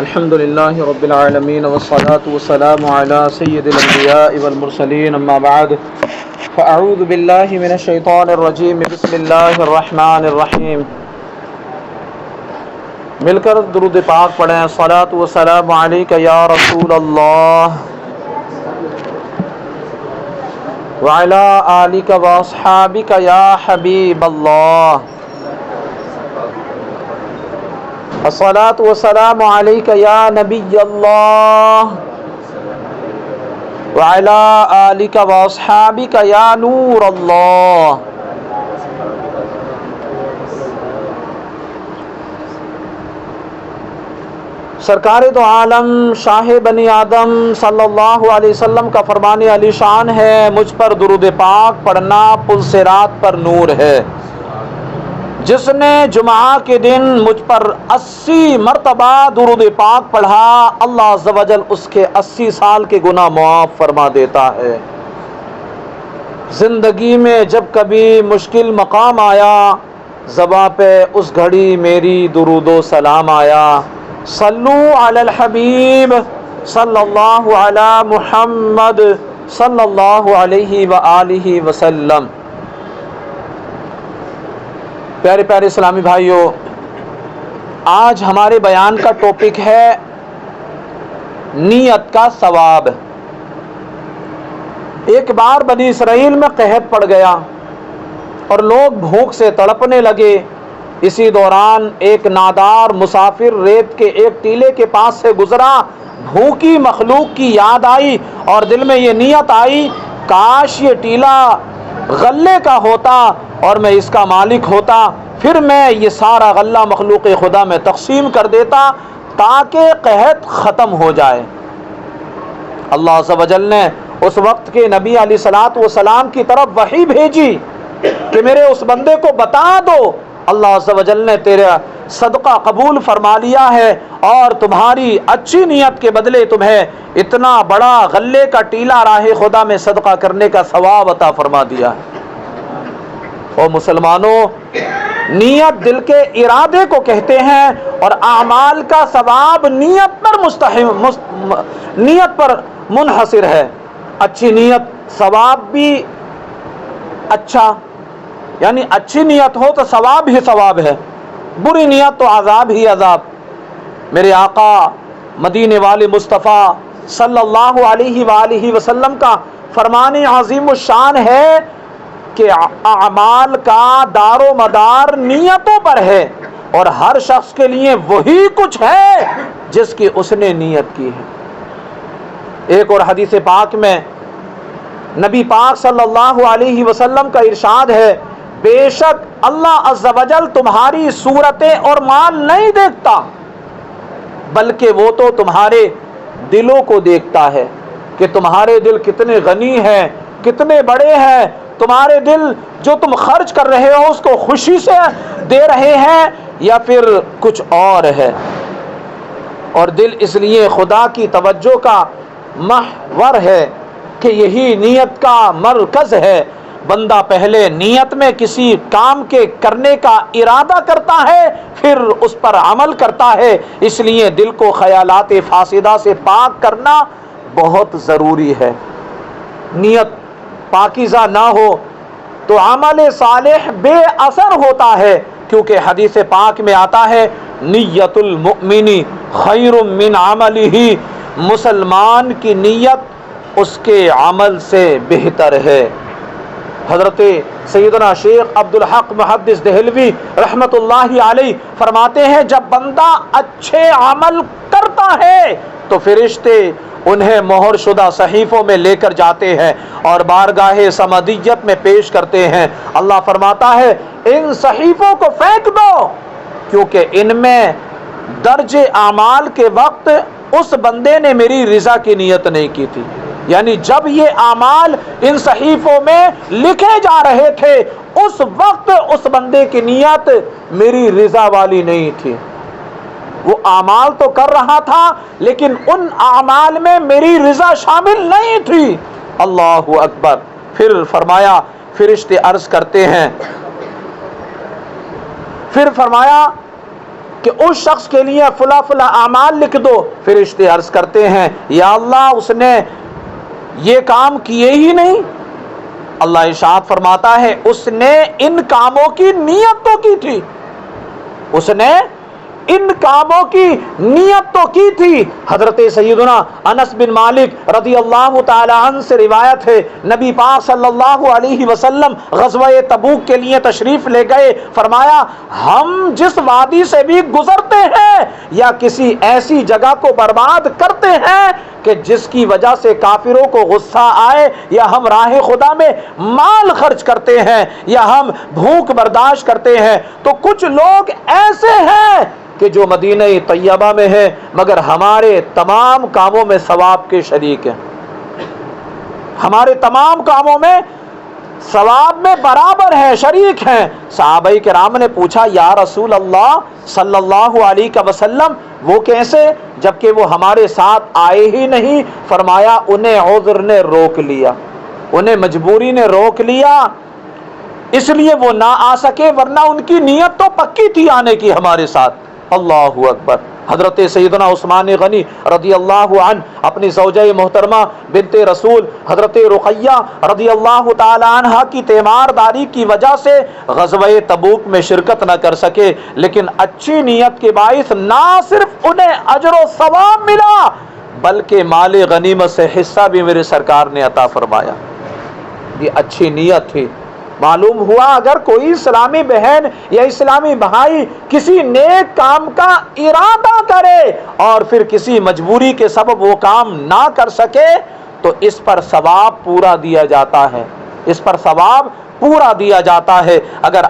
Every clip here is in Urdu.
الحمد لله رب العالمين والصلاة والسلام على سيد الأنبياء والمرسلين أما بعد فأعوذ بالله من الشيطان الرجيم بسم الله الرحمن الرحيم مل کر درود پاک پڑھیں الصلاة والسلام علیک یا رسول اللہ وعلى آلك وأصحابك یا حبیب اللہ الصلاة والسلام علیک یا نبی اللہ وعلى آلك وأصحابك یا نور اللہ. سرکار دو عالم شاہ بنی آدم صلی اللہ علیہ وسلم کا فرمان علی شان ہے، مجھ پر درود پاک پڑھنا پل صراط پر نور ہے. جس نے جمعہ کے دن مجھ پر 80 مرتبہ درود پاک پڑھا، اللہ عز و جل اس کے 80 سال کے گناہ معاف فرما دیتا ہے. زندگی میں جب کبھی مشکل مقام آیا، زباں پہ اس گھڑی میری درود و سلام آیا. صلو علی الحبیب صلی اللہ علی محمد صلی اللہ علیہ وآلہ وسلم. پیارے پیارے اسلامی بھائیوں، آج ہمارے بیان کا ٹاپک ہے نیت کا ثواب. ایک بار بنی اسرائیل میں قحط پڑ گیا اور لوگ بھوک سے تڑپنے لگے. اسی دوران ایک نادار مسافر ریت کے ایک ٹیلے کے پاس سے گزرا. بھوکی مخلوق کی یاد آئی اور دل میں یہ نیت آئی، کاش یہ ٹیلا غلے کا ہوتا اور میں اس کا مالک ہوتا، پھر میں یہ سارا غلہ مخلوق خدا میں تقسیم کر دیتا تاکہ قحط ختم ہو جائے. اللہ عز و جل نے اس وقت کے نبی علیہ الصلوۃ والسلام کی طرف وحی بھیجی کہ میرے اس بندے کو بتا دو اللہ عز و جل نے تیرا صدقہ قبول فرما لیا ہے اور تمہاری اچھی نیت کے بدلے تمہیں اتنا بڑا غلے کا ٹیلا راہ خدا میں صدقہ کرنے کا ثواب عطا فرما دیا ہے. او مسلمانوں، نیت دل کے ارادے کو کہتے ہیں اور اعمال کا ثواب نیت پر منحصر ہے. اچھی نیت ثواب بھی اچھا، یعنی اچھی نیت ہو تو ثواب ہی ثواب ہے، بری نیت تو عذاب ہی عذاب. میرے آقا مدینے والے مصطفیٰ صلی اللہ علیہ وآلہ وسلم کا فرمان عظیم الشان ہے کہ اعمال کا دار و مدار نیتوں پر ہے اور ہر شخص کے لیے وہی کچھ ہے جس کی اس نے نیت کی ہے. ایک اور حدیث پاک میں نبی پاک صلی اللہ علیہ وسلم کا ارشاد ہے، بے شک اللہ عز و جل تمہاری صورتیں اور مال نہیں دیکھتا بلکہ وہ تو تمہارے دلوں کو دیکھتا ہے کہ تمہارے دل کتنے غنی ہیں، کتنے بڑے ہیں. تمہارے دل جو تم خرچ کر رہے ہو اس کو خوشی سے دے رہے ہیں یا پھر کچھ اور ہے. اور دل اس لیے خدا کی توجہ کا محور ہے کہ یہی نیت کا مرکز ہے. بندہ پہلے نیت میں کسی کام کے کرنے کا ارادہ کرتا ہے، پھر اس پر عمل کرتا ہے. اس لیے دل کو خیالات فاسدہ سے پاک کرنا بہت ضروری ہے. نیت پاکیزہ نہ ہو تو عمل صالح بے اثر ہوتا ہے، کیونکہ حدیث پاک میں آتا ہے نیت المؤمن خیر من عملہ، مسلمان کی نیت اس کے عمل سے بہتر ہے. حضرت سیدنا شیخ عبدالحق محدث دہلوی رحمت اللہ علیہ فرماتے ہیں، جب بندہ اچھے عمل کرتا ہے تو فرشتے انہیں مہر شدہ صحیفوں میں لے کر جاتے ہیں اور بارگاہ سمدیت میں پیش کرتے ہیں. اللہ فرماتا ہے ان صحیفوں کو پھینک دو کیونکہ ان میں درج اعمال کے وقت اس بندے نے میری رضا کی نیت نہیں کی تھی. یعنی جب یہ اعمال ان صحیفوں میں لکھے جا رہے تھے اس وقت اس بندے کی نیت میری رضا والی نہیں تھی. وہ اعمال تو کر رہا تھا لیکن ان اعمال میں میری رضا شامل نہیں تھی. اللہ اکبر. پھر فرمایا فرشتے عرض کرتے ہیں، پھر فرمایا کہ اس شخص کے لیے فلاں فلاں اعمال لکھ دو، فرشتے عرض کرتے ہیں یا اللہ اس نے یہ کام کیے ہی نہیں۔ اللہ ارشاد فرماتا ہے اس نے ان کاموں کی نیت تو کی تھی، اس نے ان کاموں کی نیت تو کی تھی۔ حضرت سیدنا انس بن مالک رضی اللہ تعالی عنہ سے روایت ہے، نبی پاک صلی اللہ علیہ وسلم غزوہ تبوک کے لیے تشریف لے گئے، فرمایا ہم جس وادی سے بھی گزرتے ہیں یا کسی ایسی جگہ کو برباد کرتے ہیں کہ جس کی وجہ سے کافروں کو غصہ آئے، یا ہم راہ خدا میں مال خرچ کرتے ہیں، یا ہم بھوک برداشت کرتے ہیں، تو کچھ لوگ ایسے ہیں کہ جو مدینہ طیبہ میں ہے مگر ہمارے تمام کاموں میں ثواب کے شریک ہیں، ہمارے تمام کاموں میں ثواب میں برابر ہیں، شریک ہیں۔ صحابہ کرام نے پوچھا یا رسول اللہ صلی اللہ علیہ وسلم وہ کیسے، جبکہ وہ ہمارے ساتھ آئے ہی نہیں؟ فرمایا انہیں عذر نے روک لیا، انہیں مجبوری نے روک لیا، اس لیے وہ نہ آ سکے، ورنہ ان کی نیت تو پکی تھی آنے کی ہمارے ساتھ۔ اللہ اکبر۔ حضرت سیدنا عثمان غنی رضی اللہ عنہ اپنی زوجہ محترمہ بنت رسول حضرت رقیہ رضی اللہ تعالی عنہ کی تیمارداری کی وجہ سے غزوہ تبوک میں شرکت نہ کر سکے، لیکن اچھی نیت کے باعث نہ صرف انہیں اجر و ثواب ملا بلکہ مال غنیمت سے حصہ بھی میرے سرکار نے عطا فرمایا۔ یہ اچھی نیت تھی۔ معلوم ہوا اگر کوئی اسلامی بہن یا اسلامی بھائی کسی نیک کام کا ارادہ کرے اور پھر کسی مجبوری کے سبب وہ کام نہ کر سکے تو اس پر ثواب پورا دیا جاتا ہے، اس پر ثواب پورا دیا جاتا ہے۔ اگر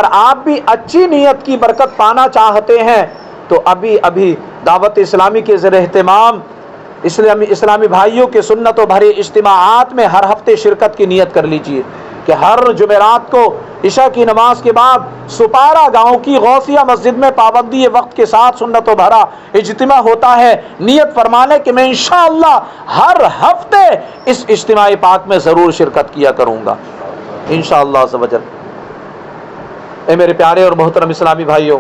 آپ بھی اچھی نیت کی برکت پانا چاہتے ہیں تو ابھی دعوت اسلامی کے زیر اہتمام اسلامی بھائیوں کے سنت و بھرے اجتماعات میں ہر ہفتے شرکت کی نیت کر لیجئے کہ ہر جمعرات کو عشاء کی نماز کے بعد سپارہ گاؤں کی غوثیہ مسجد میں پابندی وقت کے ساتھ سنت و بھرا اجتماع ہوتا ہے۔ نیت فرمانے کہ میں انشاءاللہ ہر ہفتے اس اجتماع پاک میں ضرور شرکت کیا کروں گا انشاءاللہ عز و جل۔ اے میرے پیارے اور محترم اسلامی بھائیوں،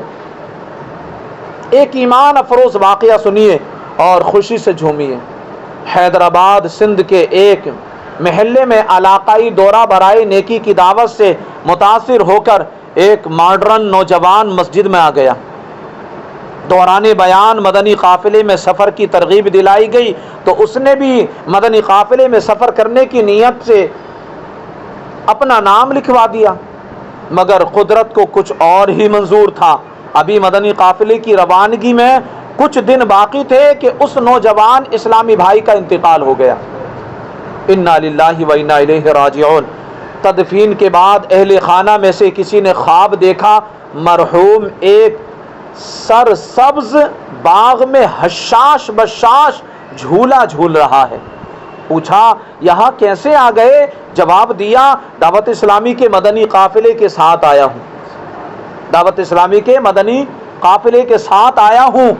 ایک ایمان افروز واقعہ سنیے اور خوشی سے جھومیے۔ حیدرآباد سندھ کے ایک محلے میں علاقائی دورہ برائے نیکی کی دعوت سے متاثر ہو کر ایک ماڈرن نوجوان مسجد میں آ گیا۔ دوران بیان مدنی قافلے میں سفر کی ترغیب دلائی گئی تو اس نے بھی مدنی قافلے میں سفر کرنے کی نیت سے اپنا نام لکھوا دیا، مگر قدرت کو کچھ اور ہی منظور تھا۔ ابھی مدنی قافلے کی روانگی میں کچھ دن باقی تھے کہ اس نوجوان اسلامی بھائی کا انتقال ہو گیا۔ انا للہ و انا الیہ راجعون۔ تدفین کے بعد اہل خانہ میں سے کسی نے خواب دیکھا مرحوم ایک سرسبز باغ میں حشاش بشاش جھولا جھول رہا ہے۔ پوچھا یہاں کیسے آ گئے؟ جواب دیا دعوت اسلامی کے مدنی قافلے کے ساتھ آیا ہوں، دعوت اسلامی کے مدنی قافلے کے ساتھ آیا ہوں۔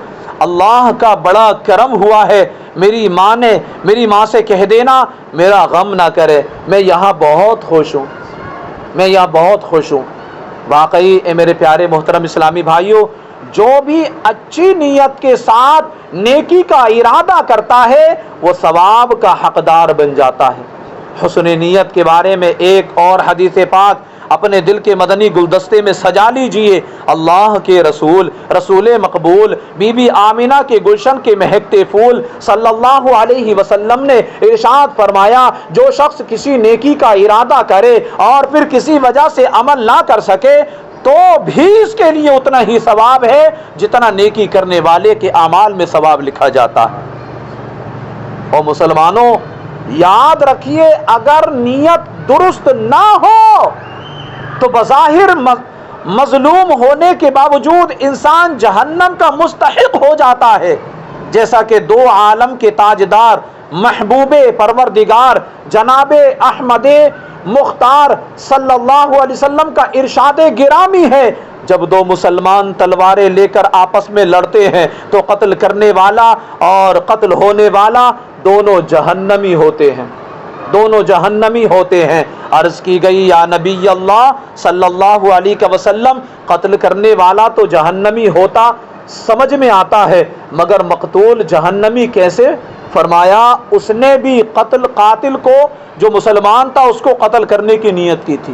اللہ کا بڑا کرم ہوا ہے، میری ماں سے کہہ دینا میرا غم نہ کرے، میں یہاں بہت خوش ہوں، میں یہاں بہت خوش ہوں۔ واقعی اے میرے پیارے محترم اسلامی بھائیوں، جو بھی اچھی نیت کے ساتھ نیکی کا ارادہ کرتا ہے وہ ثواب کا حقدار بن جاتا ہے۔ حسن نیت کے بارے میں ایک اور حدیث پاک اپنے دل کے مدنی گلدستے میں سجا لیجئے۔ اللہ کے رسول مقبول بی بی آمینہ کے گلشن کے مہکتے پھول صلی اللہ علیہ وسلم نے ارشاد فرمایا جو شخص کسی نیکی کا ارادہ کرے اور پھر کسی وجہ سے عمل نہ کر سکے تو بھی اس کے لیے اتنا ہی ثواب ہے جتنا نیکی کرنے والے کے اعمال میں ثواب لکھا جاتا ہے۔ اور مسلمانوں یاد رکھیے اگر نیت درست نہ ہو تو بظاہر مظلوم ہونے کے باوجود انسان جہنم کا مستحق ہو جاتا ہے، جیسا کہ دو عالم کے تاجدار محبوب پروردگار جناب احمد مختار صلی اللہ علیہ وسلم کا ارشاد گرامی ہے، جب دو مسلمان تلواریں لے کر آپس میں لڑتے ہیں تو قتل کرنے والا اور قتل ہونے والا دونوں جہنمی ہوتے ہیں۔ دونوں جہنمی ہوتے ہیں۔ عرض کی گئی یا نبی اللہ صلی اللہ علیہ وسلم قتل کرنے والا تو جہنمی ہوتا سمجھ میں آتا ہے، مگر مقتول جہنمی کیسے؟ فرمایا اس نے بھی قاتل کو جو مسلمان تھا اس کو قتل کرنے کی نیت کی تھی،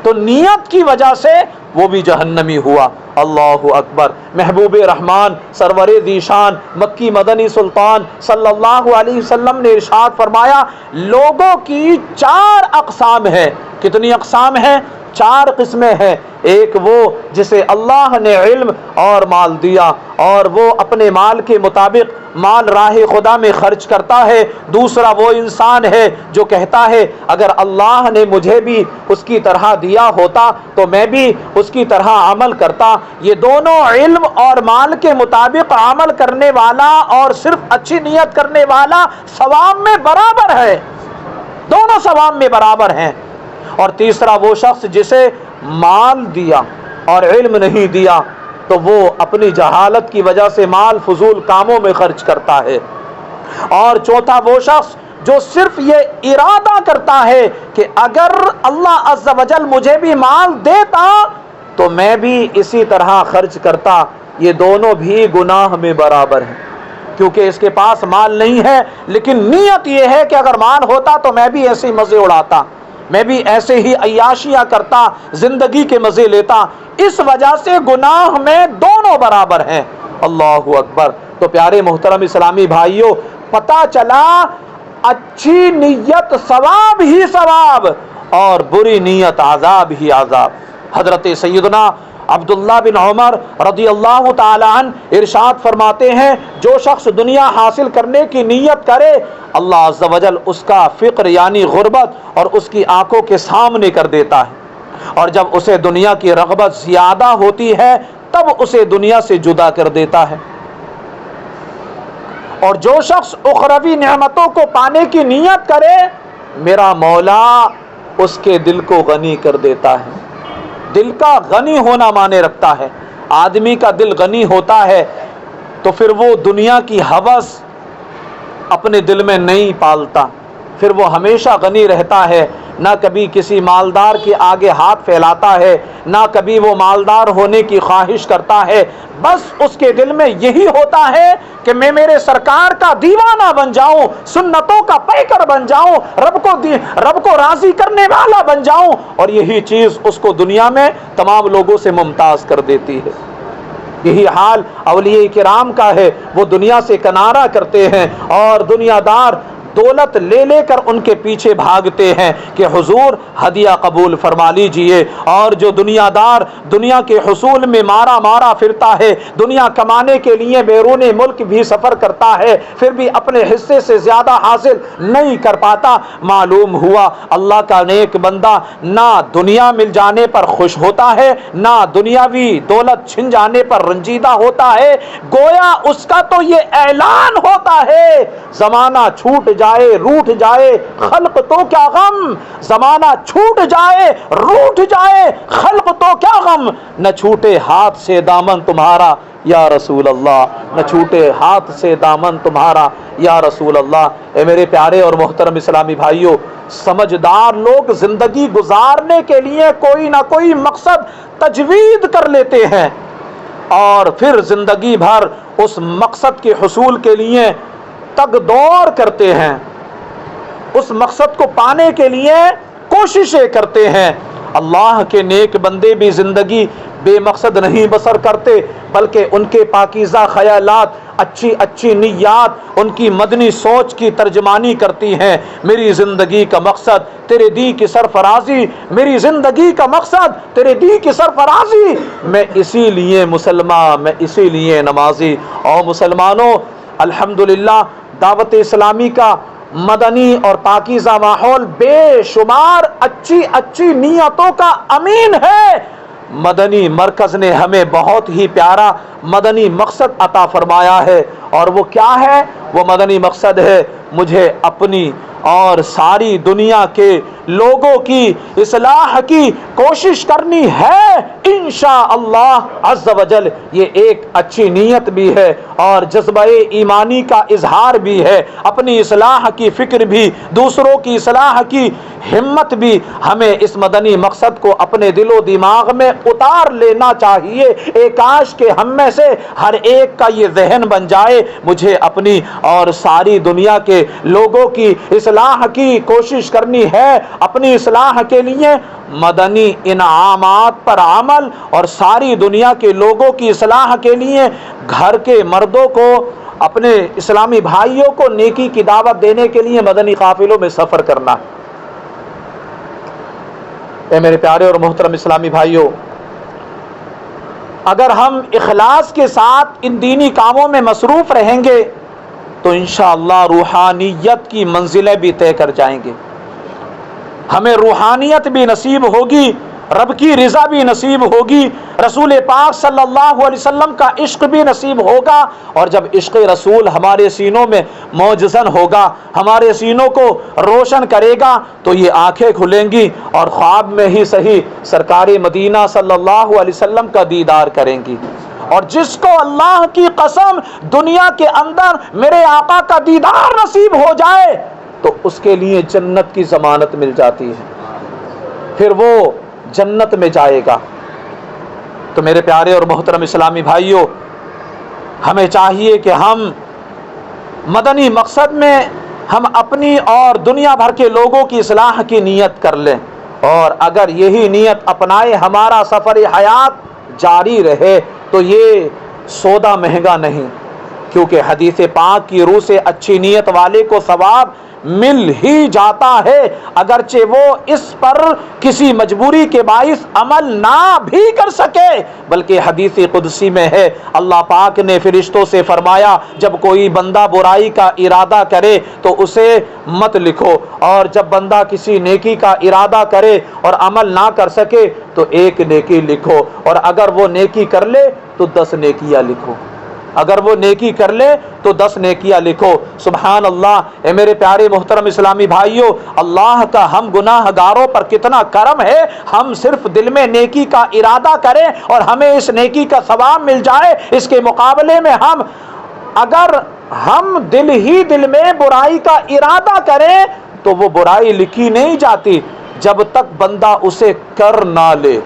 تو نیت کی وجہ سے وہ بھی جہنمی ہوا۔ اللہ اکبر۔ محبوب رحمان سرور ذیشان مکی مدنی سلطان صلی اللہ علیہ وسلم نے ارشاد فرمایا لوگوں کی 4 اقسام ہے۔ کتنی اقسام ہیں؟ 4 قسمیں ہیں۔ ایک وہ جسے اللہ نے علم اور مال دیا اور وہ اپنے مال کے مطابق مال راہ خدا میں خرچ کرتا ہے۔ دوسرا وہ انسان ہے جو کہتا ہے اگر اللہ نے مجھے بھی اس کی طرح دیا ہوتا تو میں بھی اس کی طرح عمل کرتا۔ یہ دونوں علم اور مال کے مطابق عمل کرنے والا اور صرف اچھی نیت کرنے والا ثواب میں برابر ہے، دونوں ثواب میں برابر ہیں۔ اور تیسرا وہ شخص جسے مال دیا اور علم نہیں دیا تو وہ اپنی جہالت کی وجہ سے مال فضول کاموں میں خرچ کرتا ہے۔ اور چوتھا وہ شخص جو صرف یہ ارادہ کرتا ہے کہ اگر اللہ عز و جل مجھے بھی مال دیتا تو میں بھی اسی طرح خرچ کرتا۔ یہ دونوں بھی گناہ میں برابر ہیں، کیونکہ اس کے پاس مال نہیں ہے لیکن نیت یہ ہے کہ اگر مال ہوتا تو میں بھی ایسے مزے اڑاتا، میں بھی ایسے ہی عیاشیاں کرتا، زندگی کے مزے لیتا۔ اس وجہ سے گناہ میں دونوں برابر ہیں۔ اللہ اکبر۔ تو پیارے محترم اسلامی بھائیوں، پتہ چلا اچھی نیت ثواب ہی ثواب اور بری نیت عذاب ہی عذاب۔ حضرت سیدنا عبداللہ بن عمر رضی اللہ تعالی عنہ ارشاد فرماتے ہیں جو شخص دنیا حاصل کرنے کی نیت کرے اللہ عز و جل اس کا فقر یعنی غربت اور اس کی آنکھوں کے سامنے کر دیتا ہے، اور جب اسے دنیا کی رغبت زیادہ ہوتی ہے تب اسے دنیا سے جدا کر دیتا ہے۔ اور جو شخص اخروی نعمتوں کو پانے کی نیت کرے میرا مولا اس کے دل کو غنی کر دیتا ہے۔ دل کا غنی ہونا معنی رکھتا ہے۔ آدمی کا دل غنی ہوتا ہے تو پھر وہ دنیا کی ہوس اپنے دل میں نہیں پالتا، پھر وہ ہمیشہ غنی رہتا ہے، نہ کبھی کسی مالدار کے آگے ہاتھ پھیلاتا ہے، نہ کبھی وہ مالدار ہونے کی خواہش کرتا ہے۔ بس اس کے دل میں یہی ہوتا ہے کہ میں میرے سرکار کا دیوانہ بن جاؤں، سنتوں کا پیکر بن جاؤں، رب کو راضی کرنے والا بن جاؤں، اور یہی چیز اس کو دنیا میں تمام لوگوں سے ممتاز کر دیتی ہے۔ یہی حال اولیاء کرام کا ہے، وہ دنیا سے کنارہ کرتے ہیں اور دنیا دار دولت لے لے کر ان کے پیچھے بھاگتے ہیں کہ حضور ہدیہ قبول فرما لیجئے۔ اور جو دنیا دار دنیا کے حصول میں مارا پھرتا ہے، دنیا کمانے کے لیے بیرون ملک بھی سفر کرتا ہے، پھر بھی اپنے حصے سے زیادہ حاصل نہیں کر پاتا، معلوم ہوا اللہ کا نیک بندہ نہ دنیا مل جانے پر خوش ہوتا ہے، نہ دنیاوی دولت چھن جانے پر رنجیدہ ہوتا ہے۔ گویا اس کا تو یہ اعلان ہوتا ہے زمانہ چھوٹ جائے روٹ جائے خلق تو کیا غم، زمانہ چھوٹ جائے روٹ جائے خلق تو کیا غم، نہ چھوٹے ہاتھ سے دامن تمہارا یا رسول اللہ، نہ چھوٹے ہاتھ سے دامن تمہارا یا رسول اللہ۔ اے میرے پیارے اور محترم اسلامی بھائیوں، سمجھدار لوگ زندگی گزارنے کے لیے کوئی نہ کوئی مقصد تجوید کر لیتے ہیں اور پھر زندگی بھر اس مقصد کے حصول کے لیے تگ دور کرتے ہیں، اس مقصد کو پانے کے لیے کوششیں کرتے ہیں۔ اللہ کے نیک بندے بھی زندگی بے مقصد نہیں بسر کرتے، بلکہ ان کے پاکیزہ خیالات، اچھی نیات ان کی مدنی سوچ کی ترجمانی کرتی ہیں۔ میری زندگی کا مقصد تیرے دی کی سرفرازی، میری زندگی کا مقصد تیرے دی کی سرفرازی، میں اسی لیے مسلمان، میں اسی لیے نمازی۔ اور مسلمانوں، الحمدللہ دعوت اسلامی کا مدنی اور پاکیزہ ماحول بے شمار اچھی نیتوں کا امین ہے۔ مدنی مرکز نے ہمیں بہت ہی پیارا مدنی مقصد عطا فرمایا ہے، اور وہ کیا ہے؟ وہ مدنی مقصد ہے مجھے اپنی اور ساری دنیا کے لوگوں کی اصلاح کی کوشش کرنی ہے انشاءاللہ عز و جل۔ یہ ایک اچھی نیت بھی ہے اور جذبہ ایمانی کا اظہار بھی ہے، اپنی اصلاح کی فکر بھی، دوسروں کی اصلاح کی ہمت بھی۔ ہمیں اس مدنی مقصد کو اپنے دل و دماغ میں اتار لینا چاہیے۔ ایک کاش کہ ہم میں سے ہر ایک کا یہ ذہن بن جائے، مجھے اپنی اور ساری دنیا کے لوگوں کی اصلاح کی کوشش کرنی ہے، اپنی اصلاح کے لیے مدنی انعامات پر عمل، اور ساری دنیا کے لوگوں کی اصلاح کے لیے گھر کے مردوں کو، اپنے اسلامی بھائیوں کو نیکی کی دعوت دینے کے لیے مدنی قافلوں میں سفر کرنا۔ اے میرے پیارے اور محترم اسلامی بھائیوں، اگر ہم اخلاص کے ساتھ ان دینی کاموں میں مصروف رہیں گے تو انشاءاللہ روحانیت کی منزلیں بھی طے کر جائیں گے، ہمیں روحانیت بھی نصیب ہوگی، رب کی رضا بھی نصیب ہوگی، رسول پاک صلی اللہ علیہ وسلم کا عشق بھی نصیب ہوگا۔ اور جب عشق رسول ہمارے سینوں میں موجزن ہوگا، ہمارے سینوں کو روشن کرے گا، تو یہ آنکھیں کھلیں گی اور خواب میں ہی صحیح سرکار مدینہ صلی اللہ علیہ وسلم کا دیدار کریں گی۔ اور جس کو اللہ کی قسم دنیا کے اندر میرے آقا کا دیدار نصیب ہو جائے تو اس کے لیے جنت کی ضمانت مل جاتی ہے، پھر وہ جنت میں جائے گا۔ تو میرے پیارے اور محترم اسلامی بھائیوں، ہمیں چاہیے کہ ہم مدنی مقصد میں ہم اپنی اور دنیا بھر کے لوگوں کی اصلاح کی نیت کر لیں، اور اگر یہی نیت اپنائے ہمارا سفر حیات جاری رہے تو یہ سودا مہنگا نہیں، کیونکہ حدیث پاک کی روح سے اچھی نیت والے کو ثواب مل ہی جاتا ہے، اگرچہ وہ اس پر کسی مجبوری کے باعث عمل نہ بھی کر سکے۔ بلکہ حدیث قدسی میں ہے، اللہ پاک نے فرشتوں سے فرمایا جب کوئی بندہ برائی کا ارادہ کرے تو اسے مت لکھو، اور جب بندہ کسی نیکی کا ارادہ کرے اور عمل نہ کر سکے تو ایک نیکی لکھو، اور اگر وہ نیکی کر لے تو 10 نیکیاں لکھو، اگر وہ نیکی کر لے تو 10 نیکیاں لکھو۔ سبحان اللہ۔ اے میرے پیارے محترم اسلامی بھائیوں، اللہ کا ہم گناہ گاروں پر کتنا کرم ہے، ہم صرف دل میں نیکی کا ارادہ کریں اور ہمیں اس نیکی کا ثواب مل جائے۔ اس کے مقابلے میں اگر ہم دل میں برائی کا ارادہ کریں تو وہ برائی لکھی نہیں جاتی جب تک بندہ اسے کر نہ لے،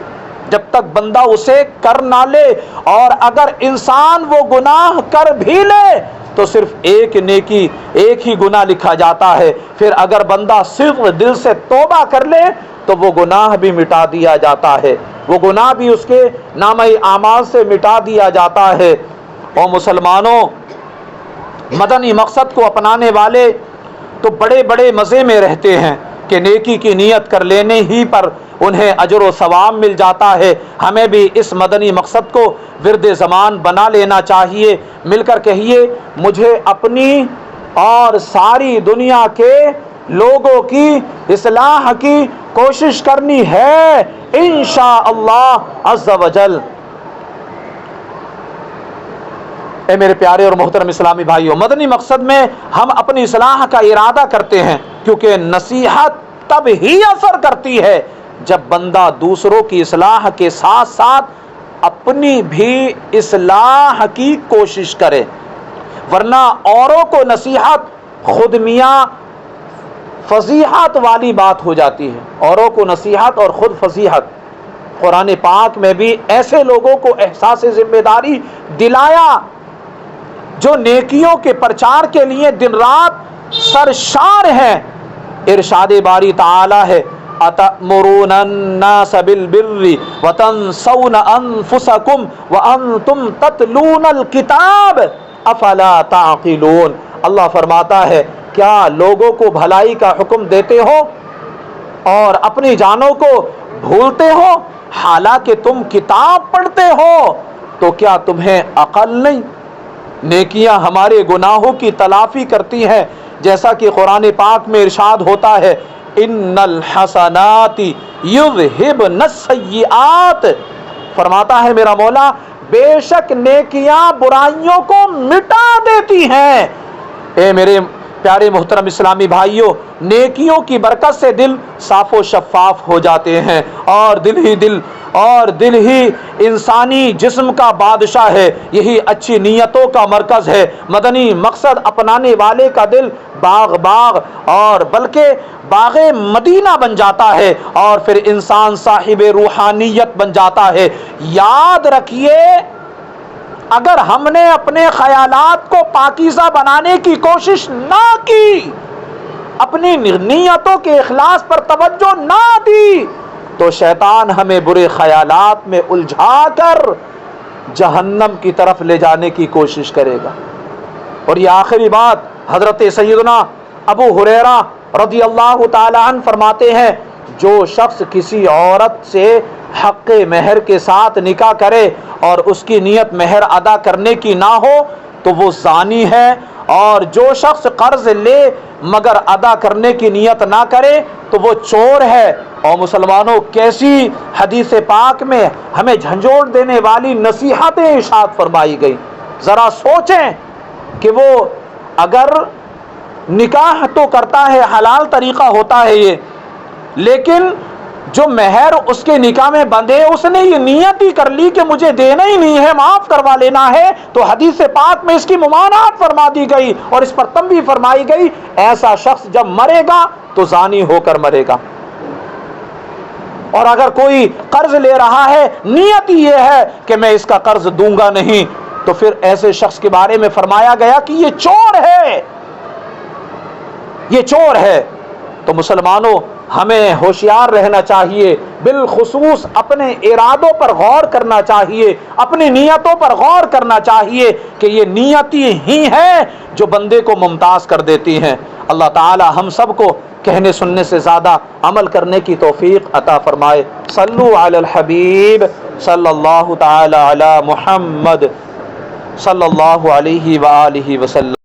جب تک بندہ اسے کر نہ لے۔ اور اگر انسان وہ گناہ کر بھی لے تو صرف ایک نیکی، ایک ہی گناہ لکھا جاتا ہے، پھر اگر بندہ صرف دل سے توبہ کر لے تو وہ گناہ بھی مٹا دیا جاتا ہے، وہ گناہ بھی اس کے نامہ اعمال سے مٹا دیا جاتا ہے۔ اور مسلمانوں، مدنی مقصد کو اپنانے والے تو بڑے بڑے مزے میں رہتے ہیں کہ نیکی کی نیت کر لینے ہی پر انہیں اجر و ثواب مل جاتا ہے۔ ہمیں بھی اس مدنی مقصد کو ورد زمان بنا لینا چاہیے۔ مل کر کہیے، مجھے اپنی اور ساری دنیا کے لوگوں کی اصلاح کی کوشش کرنی ہے انشاءاللہ عز و جل۔ اے میرے پیارے اور محترم اسلامی بھائیوں، مدنی مقصد میں ہم اپنی اصلاح کا ارادہ کرتے ہیں، کیونکہ نصیحت تب ہی اثر کرتی ہے جب بندہ دوسروں کی اصلاح کے ساتھ ساتھ اپنی بھی اصلاح کی کوشش کرے، ورنہ اوروں کو نصیحت خود میاں فضیحت والی بات ہو جاتی ہے۔ اوروں کو نصیحت اور خود فضیحت۔ قرآن پاک میں بھی ایسے لوگوں کو احساس ذمہ داری دلایا جو نیکیوں کے پرچار کے لیے دن رات سرشار ہیں۔ ارشاد باری تعالی ہے، أَتَأْمُرُونَ النَّاسَ بِالْبِرِّ وَتَنْسَوْنَ أَنفُسَكُمْ وَأَنْتُمْ تَتْلُونَ الْكِتَابَ أَفَلَا تَعْقِلُونَ۔ اللہ فرماتا ہے، کیا لوگوں کو بھلائی کا حکم دیتے ہو اور اپنی جانوں کو بھولتے ہو، حالانکہ تم کتاب پڑھتے ہو؟ تو کیا تمہیں عقل نہیں؟ نیکیاں ہمارے گناہوں کی تلافی کرتی ہیں، جیسا کہ قرآن پاک میں ارشاد ہوتا ہے، ان الحسنات یذہبن السیئات۔ فرماتا ہے میرا مولا، بے شک نیکیاں برائیوں کو مٹا دیتی ہیں۔ اے میرے پیارے محترم اسلامی بھائیوں، نیکیوں کی برکت سے دل صاف و شفاف ہو جاتے ہیں، اور دل ہی انسانی جسم کا بادشاہ ہے، یہی اچھی نیتوں کا مرکز ہے۔ مدنی مقصد اپنانے والے کا دل باغ اور بلکہ باغ مدینہ بن جاتا ہے، اور پھر انسان صاحب روحانیت بن جاتا ہے۔ یاد رکھیے، اگر ہم نے اپنے خیالات کو پاکیزہ بنانے کی کوشش نہ کی، اپنی نیتوں کے اخلاص پر توجہ نہ دی، تو شیطان ہمیں برے خیالات میں الجھا کر جہنم کی طرف لے جانے کی کوشش کرے گا۔ اور یہ آخری بات حضرت سیدنا ابو ہریرہ رضی اللہ تعالی عنہ فرماتے ہیں، جو شخص کسی عورت سے حق مہر کے ساتھ نکاح کرے اور اس کی نیت مہر ادا کرنے کی نہ ہو تو وہ زانی ہے، اور جو شخص قرض لے مگر ادا کرنے کی نیت نہ کرے تو وہ چور ہے۔ اور مسلمانوں، کیسی حدیث پاک میں ہمیں جھنجھوڑ دینے والی نصیحتیں ارشاد فرمائی گئی۔ ذرا سوچیں کہ وہ اگر نکاح تو کرتا ہے، حلال طریقہ ہوتا ہے یہ، لیکن جو مہر اس کے نکاح میں بندھے، اس نے یہ نیت ہی کر لی کہ مجھے دینا ہی نہیں ہے، معاف کروا لینا ہے، تو حدیث پاک میں اس کی ممانعت فرما دی گئی اور اس پر تنبیہ فرمائی گئی، ایسا شخص جب مرے گا تو زانی ہو کر مرے گا۔ اور اگر کوئی قرض لے رہا ہے، نیت ہی یہ ہے کہ میں اس کا قرض دوں گا نہیں، تو پھر ایسے شخص کے بارے میں فرمایا گیا کہ یہ چور ہے، یہ چور ہے۔ تو مسلمانوں، ہمیں ہوشیار رہنا چاہیے، بالخصوص اپنے ارادوں پر غور کرنا چاہیے، اپنی نیتوں پر غور کرنا چاہیے کہ یہ نیتی ہی ہیں جو بندے کو ممتاز کر دیتی ہیں۔ اللہ تعالی ہم سب کو کہنے سننے سے زیادہ عمل کرنے کی توفیق عطا فرمائے۔ صلو علی الحبیب صلی اللہ تعالی علی محمد صلی اللہ علیہ وآلہ وسلم۔